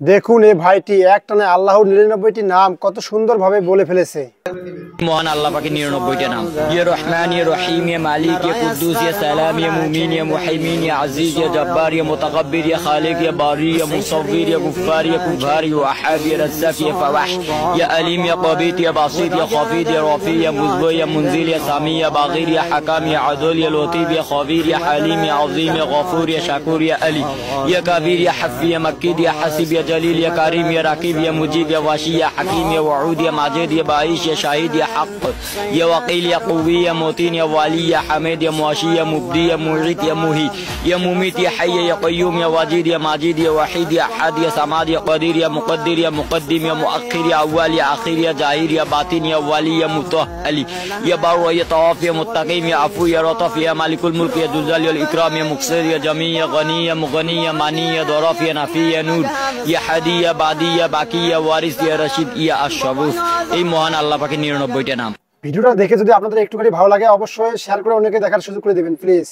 দেখুন এই ভাইটি একটানে আল্লাহর 99টি নাম কত সুন্দরভাবে বলে ফেলেছে। মহান আল্লাহ পাকের 99টা নাম। ইয়া রহমান, ইয়া রহিম, ইয়া মালিক, ইয়া কুদ্দুস, ইয়া সালাম, ইয়া মুমিন, ইয়া মুহাইমিন, ইয়া আজিজ, ইয়া জব্বার, ইয়া মুতাকাব্বির, ইয়া খালিক, ইয়া বারি, ইয়া মুসাব্বির, ইয়া গুফফার, ইয়া কুবহার, ইয়া ওয়াহাব, ইয়া রাজ্জাক, ইয়া ফাওয়াহ, ইয়া আলিম, ইয়া কাবিত, ইয়া বাসিত, ইয়া খাফিদ, ইয়া রাফি, ইয়া মুযবি, ইয়া মুনজিল, ইয়া সামি, ইয়া বাগির, ইয়া হাকাম, ইয়া আদল, ইয়া লতিফ, ইয়া খাবির, ইয়া হালিম, ইয়া আযীম, ইয়া গফুর, ইয়া শাকুর, ইয়া আলী, ইয়া কাবীর, ইয়া হাফি, ইয়া মাক্কিদ, ইয়া হাসিব, ইয়া জলিল, ইয়া কারীম, ইয়া রাকিব, ইয়া মুজিব, ইয়া ওয়াশি, ইয়া হাকিম, ইয়া ওয়াউদ, ইয়া মাজিদ, ইয়া বাঈশ, ইয়া শাহিদ, ইয়া হক, يا وقيل، يا قوي، يا موتين، يا والي، يا حميد، يا مواشي، يا مبدي، يا معيد، يا مهي، يا مميت، يا حي، يا قيوم، يا واجد، يا ماجد، يا وحيد، يا احد، يا صمد، يا قدير، يا مقدر، يا مقدم، يا مؤخر، يا اول، يا اخير، يا ظاهر، يا باطن، يا ولي، يا متوهل، يا بر، يا طواف، يا متقيم، يا عفو، يا لطف، يا مالك الملك، يا ذو الجلال والاكرام، يا مقصد، يا جميع، يا غني، يا مغني، يا ماني، يا ضراف، يا نفي، يا نور، يا حدي، يا بعدي، يا باقي، يا وارث، يا رشيد، يا الشبوث। এই মহান আল্লাহ পাকের 99টা নাম। ভিডিওটা দেখে যদি আপনাদের একটুখানি ভালো লাগে অবশ্যই শেয়ার করে অন্যকে দেখার সুযোগ করে দিবেন প্লিজ।